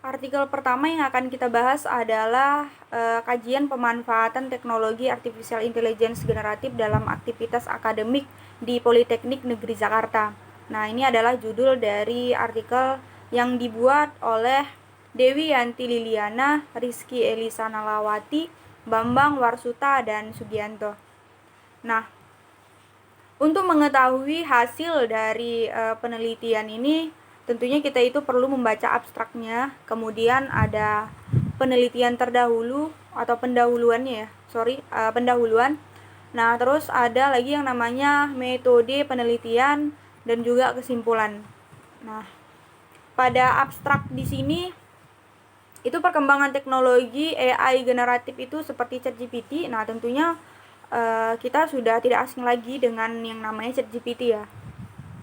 Artikel pertama yang akan kita bahas adalah kajian pemanfaatan teknologi artificial intelligence generatif dalam aktivitas akademik di Politeknik Negeri Jakarta. Nah, ini adalah judul dari artikel yang dibuat oleh Dewi Yanti Liliana, Rizky Elisa Nalawati, Bambang Warsuta, dan Sugianto. Nah, untuk mengetahui hasil dari penelitian ini, tentunya kita itu perlu membaca abstraknya, kemudian ada penelitian terdahulu atau pendahuluannya ya, pendahuluan. Nah, terus ada lagi yang namanya metode penelitian dan juga kesimpulan. Nah, pada abstrak di sini itu perkembangan teknologi AI generatif itu seperti ChatGPT. Nah, tentunya kita sudah tidak asing lagi dengan yang namanya ChatGPT ya.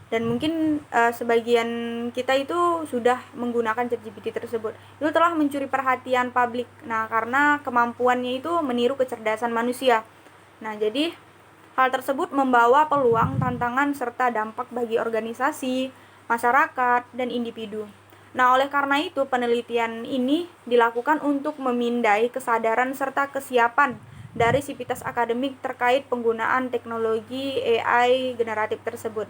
Dan mungkin sebagian kita itu sudah menggunakan ChatGPT tersebut. Itu telah mencuri perhatian publik. Nah, karena kemampuannya itu meniru kecerdasan manusia. Nah, jadi hal tersebut membawa peluang, tantangan, serta dampak bagi organisasi, masyarakat, dan individu. Nah, oleh karena itu penelitian ini dilakukan untuk memindai kesadaran serta kesiapan dari sivitas akademik terkait penggunaan teknologi AI generatif tersebut.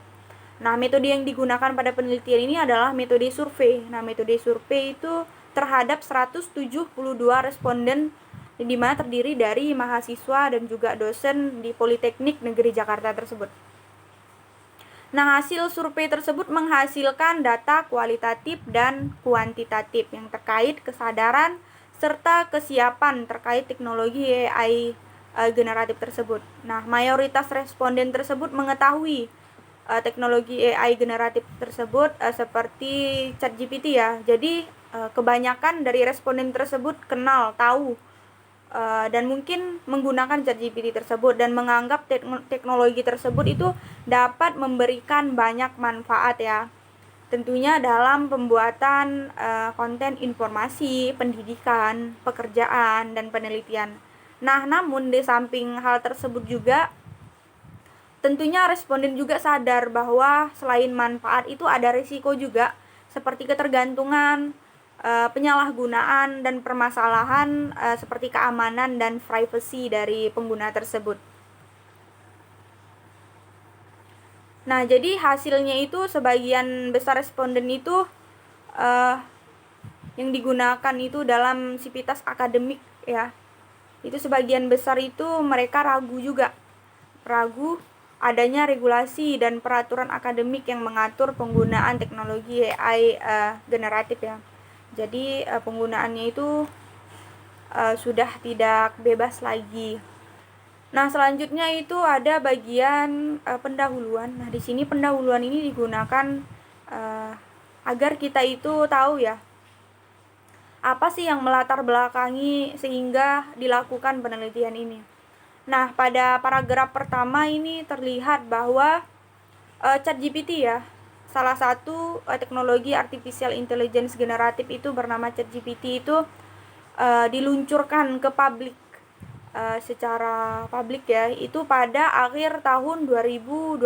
Nah, metode yang digunakan pada penelitian ini adalah metode survei. Nah, metode survei itu terhadap 172 responden di mana terdiri dari mahasiswa dan juga dosen di Politeknik Negeri Jakarta tersebut. Nah, hasil survei tersebut menghasilkan data kualitatif dan kuantitatif yang terkait kesadaran serta kesiapan terkait teknologi AI generatif tersebut. Nah, mayoritas responden tersebut mengetahui teknologi AI generatif tersebut seperti ChatGPT ya. Jadi kebanyakan dari responden tersebut kenal, tahu dan mungkin menggunakan ChatGPT tersebut dan menganggap teknologi tersebut itu dapat memberikan banyak manfaat ya. Tentunya dalam pembuatan konten informasi, pendidikan, pekerjaan, dan penelitian. Nah, namun di samping hal tersebut juga tentunya responden juga sadar bahwa selain manfaat itu ada risiko juga seperti ketergantungan, penyalahgunaan, dan permasalahan seperti keamanan dan privasi dari pengguna tersebut. Nah, jadi hasilnya itu sebagian besar responden itu yang digunakan itu dalam sivitas akademik ya. Itu sebagian besar itu mereka ragu adanya regulasi dan peraturan akademik yang mengatur penggunaan teknologi AI generatif ya. Jadi penggunaannya itu sudah tidak bebas lagi. Nah, selanjutnya itu ada bagian pendahuluan. Nah, di sini pendahuluan ini digunakan agar kita itu tahu ya, apa sih yang melatar belakangi sehingga dilakukan penelitian ini. Nah, pada paragraf pertama ini terlihat bahwa ChatGPT ya, salah satu teknologi artificial intelligence generatif itu bernama ChatGPT itu diluncurkan ke publik secara publik ya, itu pada akhir tahun 2022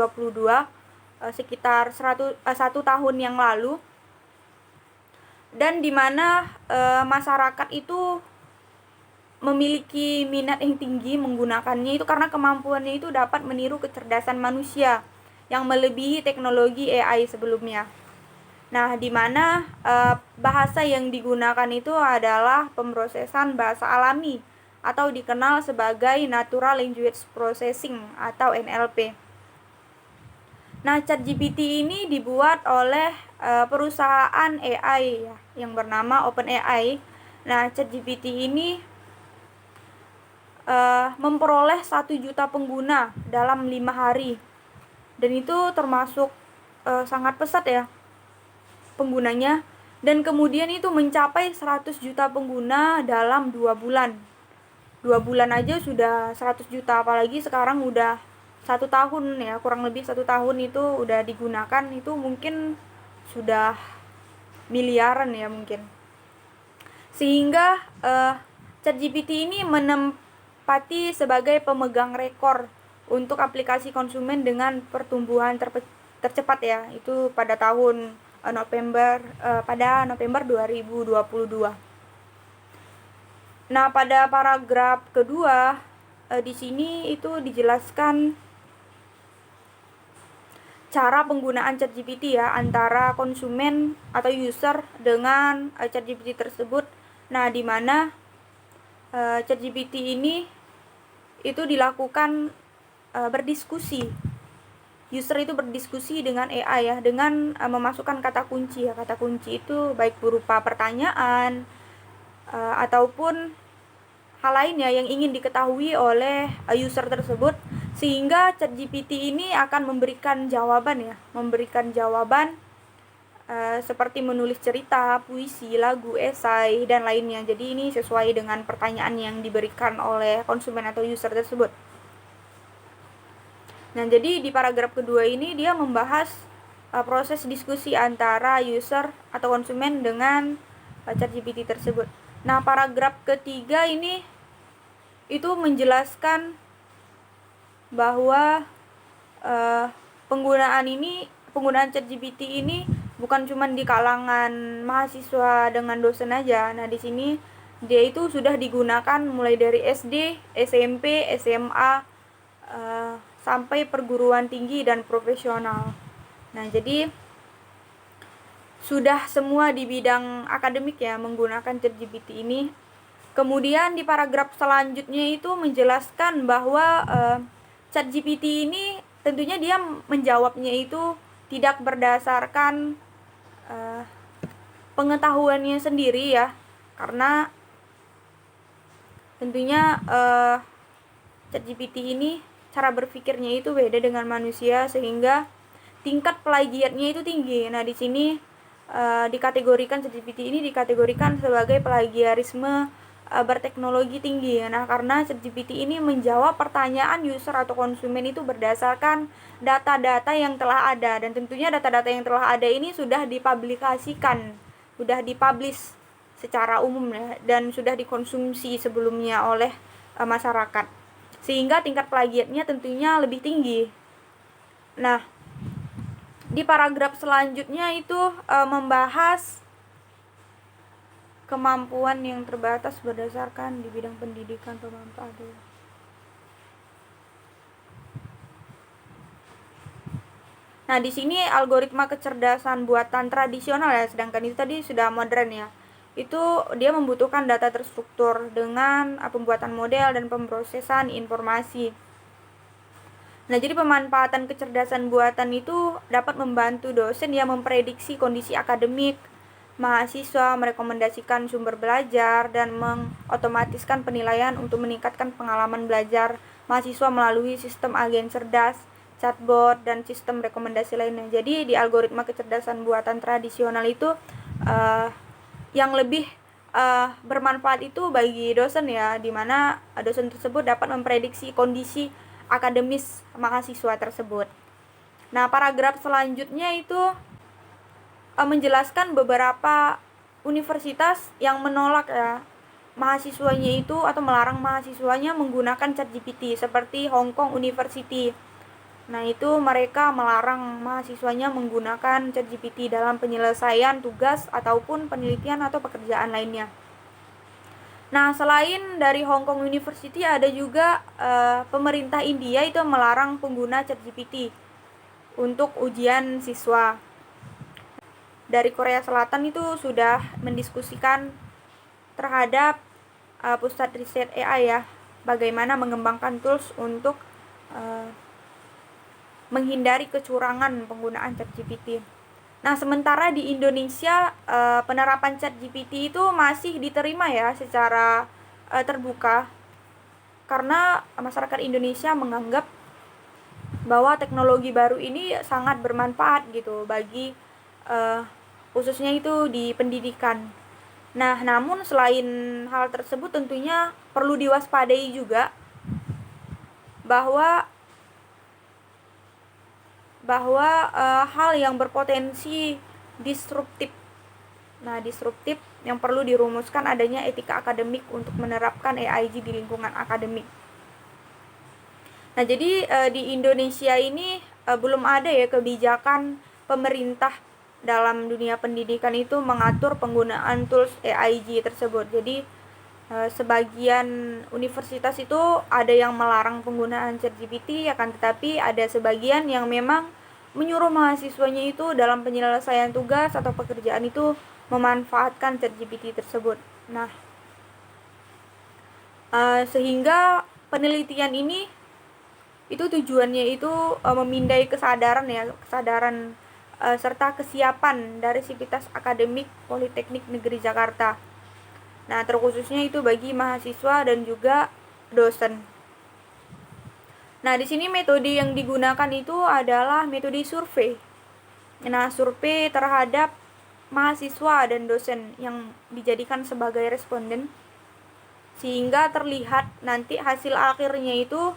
sekitar 1 tahun yang lalu, dan dimana masyarakat itu memiliki minat yang tinggi menggunakannya itu karena kemampuannya itu dapat meniru kecerdasan manusia yang melebihi teknologi AI sebelumnya. Nah, di mana bahasa yang digunakan itu adalah pemrosesan bahasa alami atau dikenal sebagai Natural Language Processing atau NLP. Nah, ChatGPT ini dibuat oleh perusahaan AI ya, yang bernama OpenAI. Nah, ChatGPT ini memperoleh 1 juta pengguna dalam 5 hari. Dan itu termasuk sangat pesat ya penggunanya, dan kemudian itu mencapai 100 juta pengguna dalam 2 bulan. 2 bulan aja sudah 100 juta, apalagi sekarang udah 1 tahun ya, kurang lebih 1 tahun itu udah digunakan, itu mungkin sudah miliaran ya mungkin. Sehingga ChatGPT ini menempati sebagai pemegang rekor untuk aplikasi konsumen dengan pertumbuhan tercepat ya, itu pada tahun pada November 2022. Nah, pada paragraf kedua di sini itu dijelaskan cara penggunaan ChatGPT ya antara konsumen atau user dengan ChatGPT tersebut. Nah, di mana ChatGPT ini itu dilakukan berdiskusi. User itu berdiskusi dengan AI ya, dengan memasukkan kata kunci ya. Kata kunci itu baik berupa pertanyaan ataupun hal lainnya yang ingin diketahui oleh user tersebut, sehingga ChatGPT ini akan memberikan jawaban seperti menulis cerita, puisi, lagu, esai, dan lainnya. Jadi ini sesuai dengan pertanyaan yang diberikan oleh konsumen atau user tersebut. Nah, jadi di paragraf kedua ini dia membahas proses diskusi antara user atau konsumen dengan ChatGPT tersebut. Nah, paragraf ketiga ini itu menjelaskan bahwa penggunaan ChatGPT ini bukan cuma di kalangan mahasiswa dengan dosen aja. Nah, di sini dia itu sudah digunakan mulai dari SD, SMP, SMA, sampai perguruan tinggi dan profesional. Nah, jadi sudah semua di bidang akademik ya menggunakan ChatGPT ini. Kemudian di paragraf selanjutnya itu menjelaskan bahwa ChatGPT ini tentunya dia menjawabnya itu tidak berdasarkan pengetahuannya sendiri ya, karena tentunya ChatGPT ini cara berpikirnya itu beda dengan manusia, sehingga tingkat plagiatnya itu tinggi. Nah, di sini dikategorikan ChatGPT ini dikategorikan sebagai plagiarisme berteknologi tinggi. Nah, karena ChatGPT ini menjawab pertanyaan user atau konsumen itu berdasarkan data-data yang telah ada, dan tentunya data-data yang telah ada ini sudah dipublikasikan, sudah dipublish secara umum ya, dan sudah dikonsumsi sebelumnya oleh masyarakat, sehingga tingkat plagiatnya tentunya lebih tinggi. Nah, di paragraf selanjutnya itu membahas kemampuan yang terbatas berdasarkan di bidang pendidikan pemanfaatan. Nah, di sini algoritma kecerdasan buatan tradisional ya, sedangkan itu tadi sudah modern ya. Itu dia membutuhkan data terstruktur dengan pembuatan model dan pemrosesan informasi. Nah, jadi pemanfaatan kecerdasan buatan itu dapat membantu dosen yang memprediksi kondisi akademik mahasiswa, merekomendasikan sumber belajar, dan mengotomatiskan penilaian untuk meningkatkan pengalaman belajar mahasiswa melalui sistem agen cerdas, chatbot, dan sistem rekomendasi lainnya. Jadi di algoritma kecerdasan buatan tradisional itu yang lebih bermanfaat itu bagi dosen ya, dimana dosen tersebut dapat memprediksi kondisi akademis mahasiswa tersebut. Nah, paragraf selanjutnya itu menjelaskan beberapa universitas yang menolak ya mahasiswanya itu atau melarang mahasiswanya menggunakan ChatGPT, seperti Hong Kong University. Nah, itu mereka melarang mahasiswanya menggunakan ChatGPT dalam penyelesaian tugas ataupun penelitian atau pekerjaan lainnya. Nah, selain dari Hong Kong University, ada juga pemerintah India itu melarang pengguna ChatGPT untuk ujian siswa. Dari Korea Selatan itu sudah mendiskusikan terhadap pusat riset AI ya, bagaimana mengembangkan tools untuk menghindari kecurangan penggunaan ChatGPT. Nah, sementara di Indonesia penerapan ChatGPT itu masih diterima ya secara terbuka, karena masyarakat Indonesia menganggap bahwa teknologi baru ini sangat bermanfaat gitu bagi khususnya itu di pendidikan. Nah, namun selain hal tersebut tentunya perlu diwaspadai juga bahwa hal yang berpotensi disruptif. Nah, disruptif yang perlu dirumuskan adanya etika akademik untuk menerapkan AIG di lingkungan akademik. Nah, jadi di Indonesia ini belum ada ya kebijakan pemerintah dalam dunia pendidikan itu mengatur penggunaan tools AIG tersebut. Jadi sebagian universitas itu ada yang melarang penggunaan ChatGPT, akan tetapi ada sebagian yang memang menyuruh mahasiswanya itu dalam penyelesaian tugas atau pekerjaan itu memanfaatkan ChatGPT tersebut. Nah, sehingga penelitian ini itu tujuannya itu memindai kesadaran ya, kesadaran serta kesiapan dari sivitas akademik Politeknik Negeri Jakarta. Nah, terkhususnya itu bagi mahasiswa dan juga dosen. Nah, di sini metode yang digunakan itu adalah metode survei. Nah, survei terhadap mahasiswa dan dosen yang dijadikan sebagai responden, sehingga terlihat nanti hasil akhirnya itu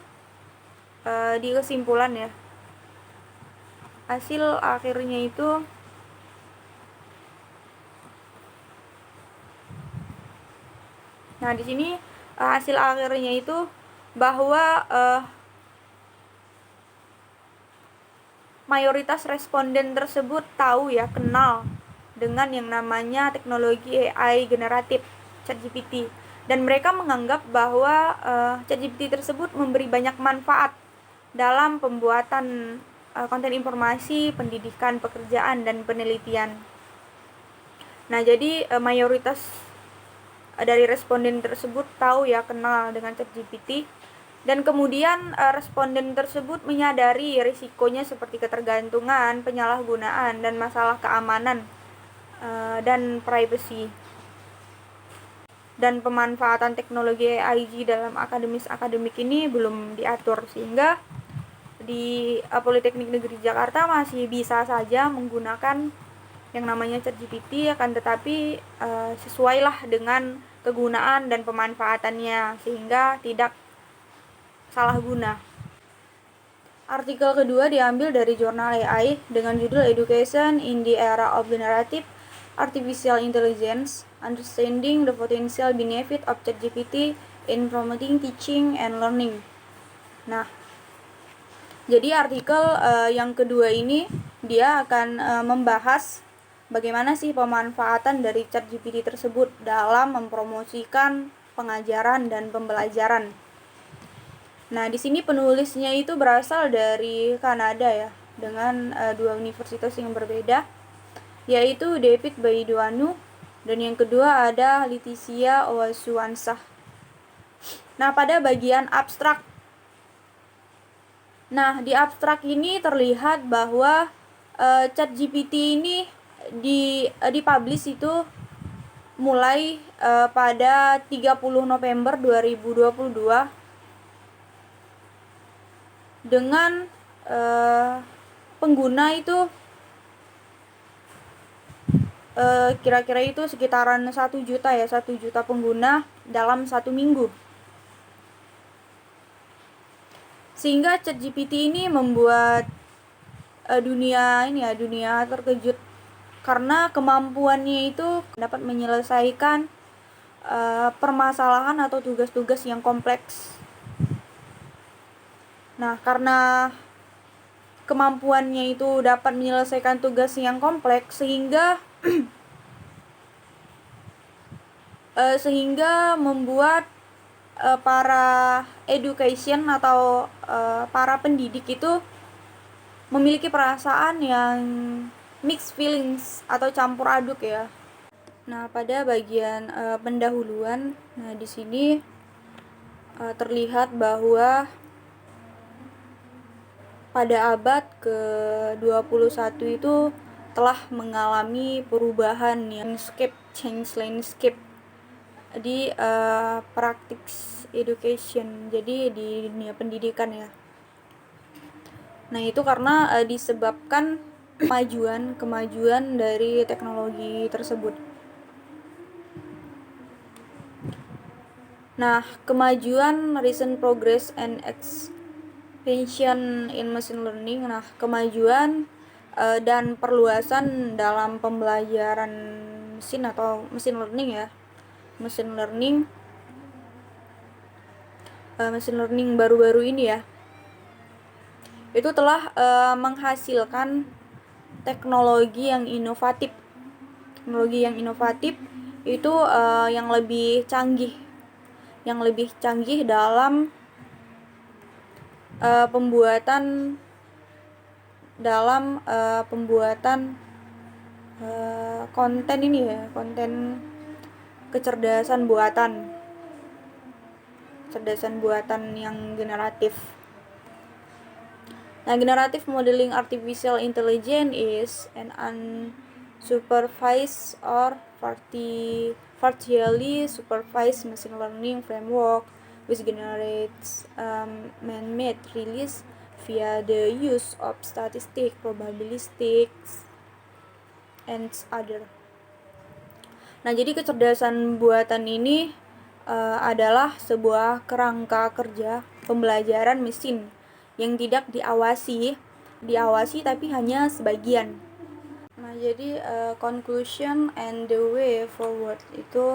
di kesimpulan ya. Hasil akhirnya itu Nah, di sini hasil akhirnya itu bahwa mayoritas responden tersebut tahu ya, kenal dengan yang namanya teknologi AI generatif ChatGPT, dan mereka menganggap bahwa ChatGPT tersebut memberi banyak manfaat dalam pembuatan konten informasi, pendidikan, pekerjaan, dan penelitian. Nah, jadi mayoritas dari responden tersebut tahu ya, kenal dengan ChatGPT, dan kemudian responden tersebut menyadari risikonya seperti ketergantungan, penyalahgunaan, dan masalah keamanan dan privacy. Dan pemanfaatan teknologi AIG dalam akademik ini belum diatur, sehingga di Politeknik Negeri Jakarta masih bisa saja menggunakan yang namanya ChatGPT, akan tetapi sesuailah dengan kegunaan dan pemanfaatannya sehingga tidak salah guna. Artikel kedua diambil dari jurnal AI dengan judul Education in the Era of Generative Artificial Intelligence: Understanding the Potential Benefit of ChatGPT in Promoting Teaching and Learning. Nah, jadi artikel yang kedua ini dia akan membahas bagaimana sih pemanfaatan dari ChatGPT tersebut dalam mempromosikan pengajaran dan pembelajaran. Nah, di sini penulisnya itu berasal dari Kanada ya, dengan dua universitas yang berbeda, yaitu David Baidoanu dan yang kedua ada Leticia Owasuansah. Nah, pada bagian abstrak. Nah, di abstrak ini terlihat bahwa ChatGPT ini dipublish itu mulai pada 30 November 2022 dengan pengguna itu kira-kira itu sekitaran 1 juta ya, 1 juta pengguna dalam 1 minggu. Sehingga ChatGPT ini membuat dunia terkejut karena kemampuannya itu dapat menyelesaikan permasalahan atau tugas-tugas yang kompleks. Nah, karena kemampuannya itu dapat menyelesaikan tugas yang kompleks sehingga membuat para education atau para pendidik itu memiliki perasaan yang mixed feelings atau campur aduk ya. Nah, pada bagian pendahuluan, nah di sini terlihat bahwa pada abad ke-21 itu telah mengalami perubahan landscape di practice education, jadi di dunia pendidikan ya. Nah, itu karena disebabkan kemajuan dari teknologi tersebut. Nah, kemajuan recent progress and expansion in machine learning. Nah, kemajuan dan perluasan dalam pembelajaran mesin atau machine learning ya. Machine learning baru-baru ini ya. Itu telah menghasilkan teknologi yang inovatif. Teknologi yang inovatif itu yang lebih canggih, dalam pembuatan konten ini ya, konten kecerdasan buatan yang generatif. Nah, generative modeling artificial intelligence is an unsupervised or partially supervised machine learning framework which generates man-made release via the use of statistics, probabilistics, and other. Nah, jadi kecerdasan buatan ini adalah sebuah kerangka kerja pembelajaran mesin yang tidak diawasi tapi hanya sebagian. Nah, jadi conclusion and the way forward itu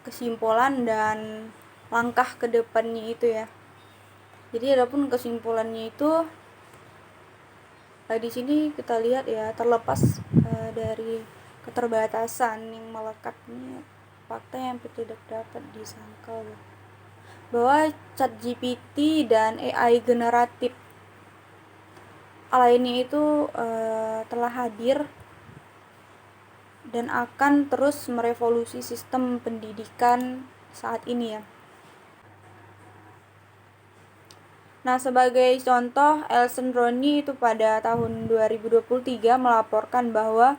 kesimpulan dan langkah ke depannya itu ya. Jadi adapun kesimpulannya itu di sini kita lihat ya, terlepas dari keterbatasan yang melekat ini, fakta yang tidak dapat disangkal bahwa ChatGPT dan AI generatif lainnya itu telah hadir dan akan terus merevolusi sistem pendidikan saat ini ya. Nah, sebagai contoh, Elson Ronnie itu pada tahun 2023 melaporkan bahwa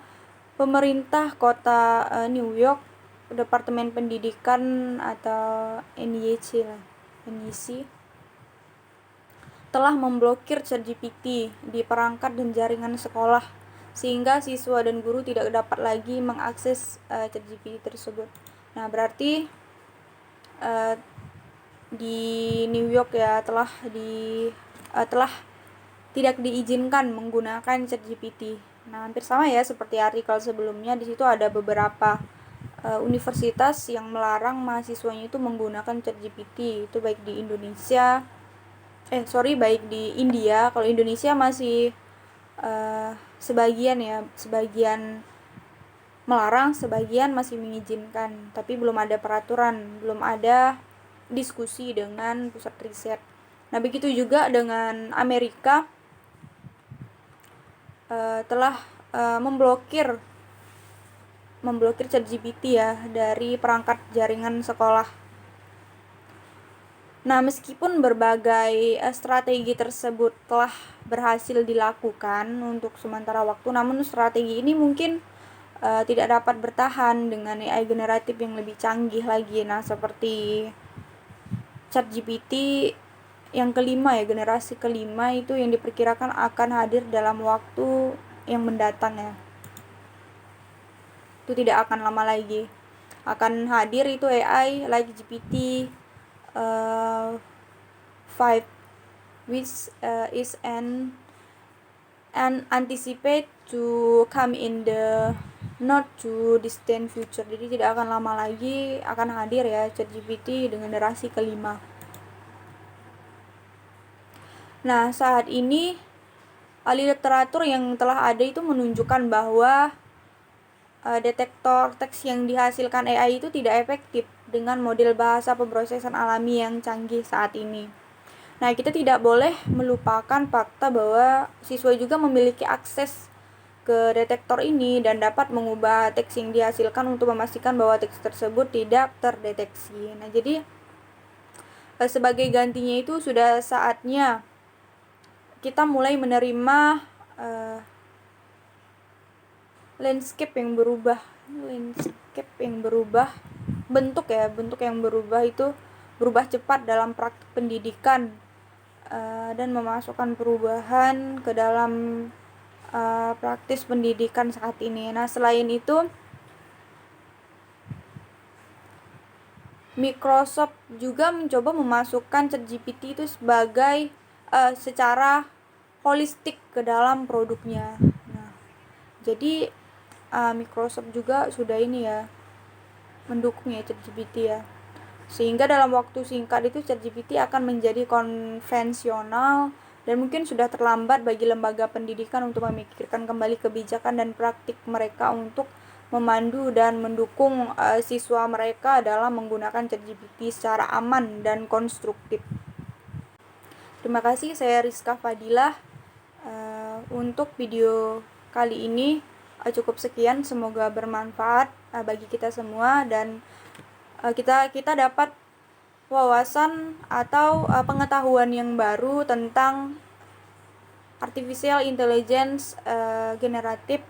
pemerintah kota New York, Departemen Pendidikan atau NYC telah memblokir ChatGPT di perangkat dan jaringan sekolah sehingga siswa dan guru tidak dapat lagi mengakses ChatGPT tersebut. Nah, berarti di New York ya telah tidak diizinkan menggunakan ChatGPT. Nah, hampir sama ya seperti artikel sebelumnya. Di situ ada beberapa universitas yang melarang mahasiswanya itu menggunakan ChatGPT. Itu baik di India. Kalau Indonesia masih sebagian melarang, sebagian masih mengizinkan. Tapi belum ada peraturan, belum ada diskusi dengan pusat riset. Nah, begitu juga dengan Amerika telah memblokir ChatGPT ya dari perangkat jaringan sekolah. Nah, meskipun berbagai strategi tersebut telah berhasil dilakukan untuk sementara waktu, namun strategi ini mungkin tidak dapat bertahan dengan AI generatif yang lebih canggih lagi. Nah, seperti ChatGPT yang kelima ya, generasi kelima itu yang diperkirakan akan hadir dalam waktu yang mendatang ya. Itu tidak akan lama lagi. Akan hadir itu AI like GPT 5 which is an anticipate to come in the not too distant future. Jadi tidak akan lama lagi akan hadir ya ChatGPT dengan generasi kelima. Nah, saat ini ahli literatur yang telah ada itu menunjukkan bahwa detektor teks yang dihasilkan AI itu tidak efektif dengan model bahasa pemrosesan alami yang canggih saat ini. Nah, kita tidak boleh melupakan fakta bahwa siswa juga memiliki akses ke detektor ini dan dapat mengubah teks yang dihasilkan untuk memastikan bahwa teks tersebut tidak terdeteksi. Nah, jadi sebagai gantinya itu sudah saatnya kita mulai menerima landscape yang berubah, bentuk yang berubah itu berubah cepat dalam praktik pendidikan dan memasukkan perubahan ke dalam praktis pendidikan saat ini. Nah, selain itu Microsoft juga mencoba memasukkan ChatGPT itu sebagai secara holistik ke dalam produknya. Nah, jadi Microsoft juga sudah ini ya mendukung ya ChatGPT ya, sehingga dalam waktu singkat itu ChatGPT akan menjadi konvensional Dan mungkin sudah terlambat bagi lembaga pendidikan untuk memikirkan kembali kebijakan dan praktik mereka untuk memandu dan mendukung siswa mereka dalam menggunakan ChatGPT secara aman dan konstruktif. Terima kasih, saya Rizka Fadilah. Untuk video kali ini cukup sekian, semoga bermanfaat bagi kita semua dan kita dapat wawasan atau pengetahuan yang baru tentang artificial intelligence generatif.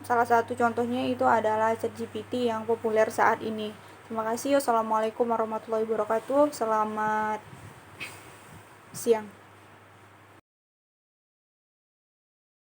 Salah satu contohnya itu adalah ChatGPT yang populer saat ini. Terima kasih. Wassalamualaikum warahmatullahi wabarakatuh. Selamat siang.